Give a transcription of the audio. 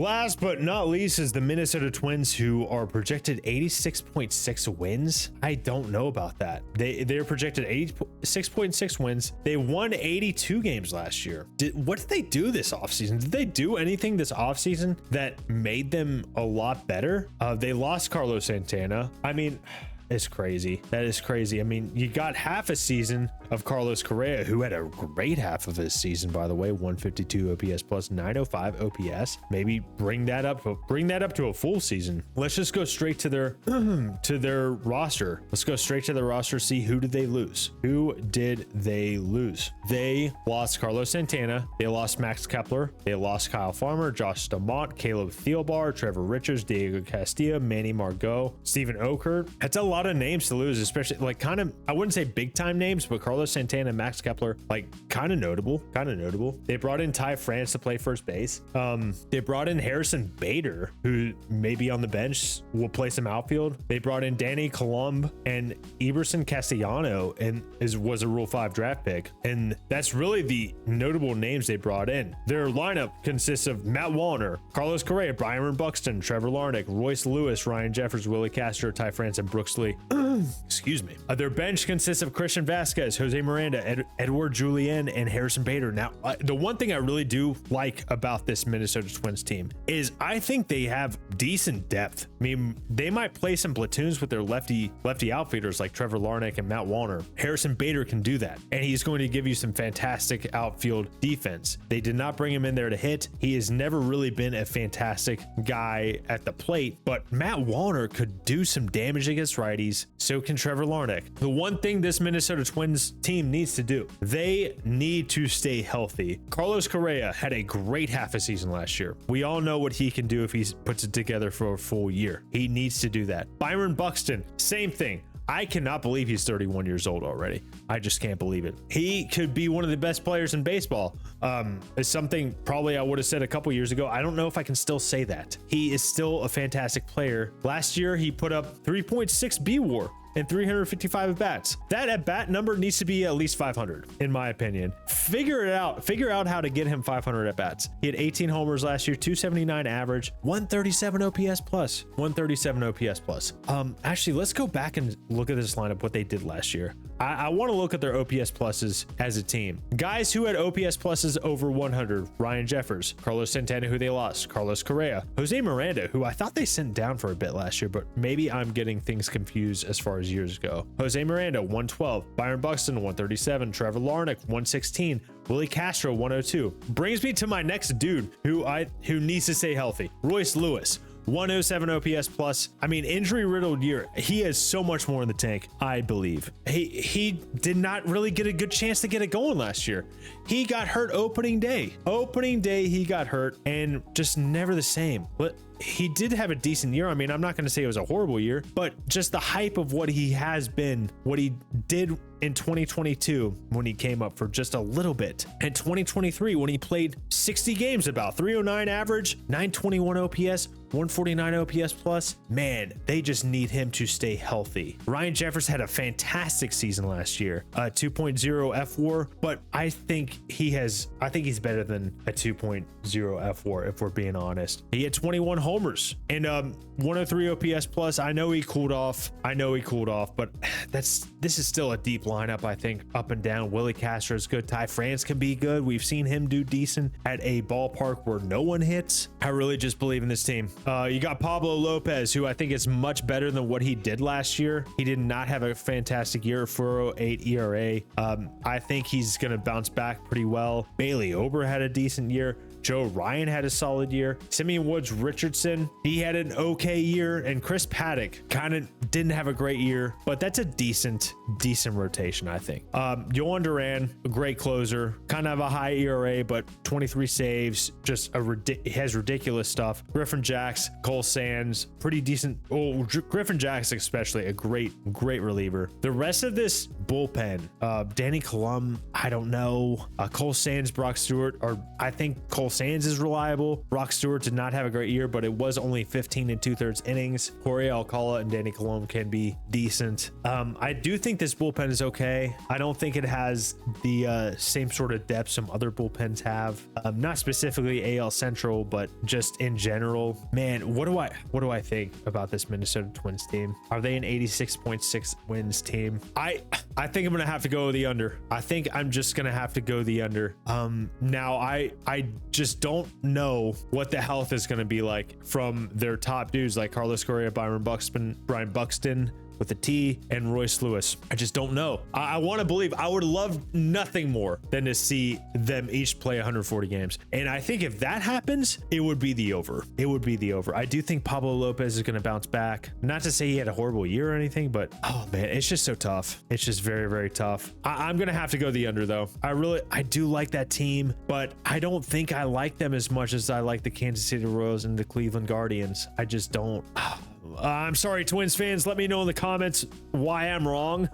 Last but not least is the Minnesota Twins, who are projected 86.6 wins. I don't know about that. They're projected 86.6 wins. They won 82 games last year. What did they do this offseason? Did they do anything this offseason that made them a lot better? They lost Carlos Santana. I mean, it's crazy. That is crazy. I mean, you got half a season of Carlos Correa, who had a great half of his season, by the way, 152 OPS plus 905 OPS. Maybe bring that up to a full season. Let's just go straight to their roster. Let's go straight to the roster. See, who did they lose? Who did they lose? They lost Carlos Santana. They lost Max Kepler. They lost Kyle Farmer, Josh Stamont, Caleb Thielbar, Trevor Richards, Diego Castillo, Manny Margot, Steven Okert. That's a lot of names to lose, especially like kind of, I wouldn't say big time names, but Carlos Santana, Max Kepler, like kind of notable. They brought in Ty France to play first base. They brought in Harrison Bader, who may be on the bench, will play some outfield. They brought in Danny Colomb and Eberson Castellano, and was a Rule 5 draft pick. And that's really the notable names they brought in. Their lineup consists of Matt Wallner, Carlos Correa, Byron Buxton, Trevor Larnach, Royce Lewis, Ryan Jeffers, Willie Castro, Ty France, and Brooks Lee. Excuse me. Their bench consists of Christian Vasquez, Jose Miranda, Edward Julian, and Harrison Bader. Now, the one thing I really do like about this Minnesota Twins team is I think they have decent depth. I mean, they might play some platoons with their lefty outfielders like Trevor Larnach and Matt Wallner. Harrison Bader can do that, and he's going to give you some fantastic outfield defense. They did not bring him in there to hit. He has never really been a fantastic guy at the plate, but Matt Wallner could do some damage against righties. So can Trevor Larnach. The one thing this Minnesota Twins team needs to do, they need to stay healthy. Carlos Correa had a great half a season last year. We all know what he can do if he puts it together for a full year. He needs to do that. Byron Buxton, same thing. I cannot believe he's 31 years old already. I just can't believe it. He could be one of the best players in baseball. It's something probably I would have said a couple years ago. I don't know if I can still say that. He is still a fantastic player. Last year, he put up 3.6 B-WAR and 355 at-bats. That at-bat number needs to be at least 500, in my opinion. Figure it out. Figure out how to get him 500 at-bats. He had 18 homers last year, 279 average, 137 OPS plus. 137 OPS plus. Actually, let's go back and look at this lineup, what they did last year. I want to look at their OPS pluses as a team. Guys who had OPS pluses over 100, Ryan Jeffers, Carlos Santana, who they lost, Carlos Correa, Jose Miranda, who I thought they sent down for a bit last year, but maybe I'm getting things confused as far as years ago. Jose Miranda, 112, Byron Buxton, 137, Trevor Larnach, 116, Willie Castro, 102. Brings me to my next dude who needs to stay healthy, Royce Lewis. 107 OPS plus. I mean, injury riddled year. He has so much more in the tank, I believe. He did not really get a good chance to get it going last year. He got hurt opening day. Opening day, he got hurt and just never the same. But he did have a decent year. I mean, I'm not going to say it was a horrible year, but just the hype of what he has been, what he did in 2022 when he came up for just a little bit, and 2023 when he played 60 games, about 309 average, 921 OPS, 149 OPS plus. Man, they just need him to stay healthy. Ryan Jeffers had a fantastic season last year, a 2.0 FWAR, but I think he's better than a 2.0 FWAR if we're being honest. He had 21 homers and 103 OPS plus. I know he cooled off, but this is still a deep lineup. I think up and down. Willie Castro is good. Ty France can be good. We've seen him do decent at a ballpark where no one hits. I really just believe in this team. You got Pablo Lopez, who I think is much better than what he did last year. He did not have a fantastic year, 4.08 ERA. I think he's going to bounce back pretty well. Bailey Ober had a decent year. Joe Ryan had a solid year. Simeon Woods Richardson, he had an okay year. And Chris Paddock kind of didn't have a great year, but that's a decent rotation, I think. Yohan Duran, a great closer, kind of a high ERA, but 23 saves, just has ridiculous stuff. Griffin Jacks, Cole Sands, pretty decent. Oh, Griffin Jacks especially, a great reliever. The rest of this bullpen, Danny Colomb, I don't know. Cole Sands, Brock Stewart, or I think Cole Sands is reliable. Brock Stewart did not have a great year, but it was only 15 2/3 innings. Corey Alcala and Danny Colomb can be decent. I do think this bullpen is okay. I don't think it has the same sort of depth some other bullpens have. Not specifically AL Central, but just in general. Man, what do I think about this Minnesota Twins team? Are they an 86.6 wins team? I think I'm gonna have to go the under. I think I'm just gonna have to go the under. Now I just don't know what the health is gonna be like from their top dudes like Carlos Correa, Brian Buxton with a T, and Royce Lewis. I just don't know. I want to believe. I would love nothing more than to see them each play 140 games. And I think if that happens, it would be the over. It would be the over. I do think Pablo Lopez is going to bounce back. Not to say he had a horrible year or anything, but oh man, it's just so tough. It's just very, very tough. I'm going to have to go the under though. I do like that team, but I don't think I like them as much as I like the Kansas City Royals and the Cleveland Guardians. I just don't. I'm sorry, Twins fans. Let me know in the comments why I'm wrong.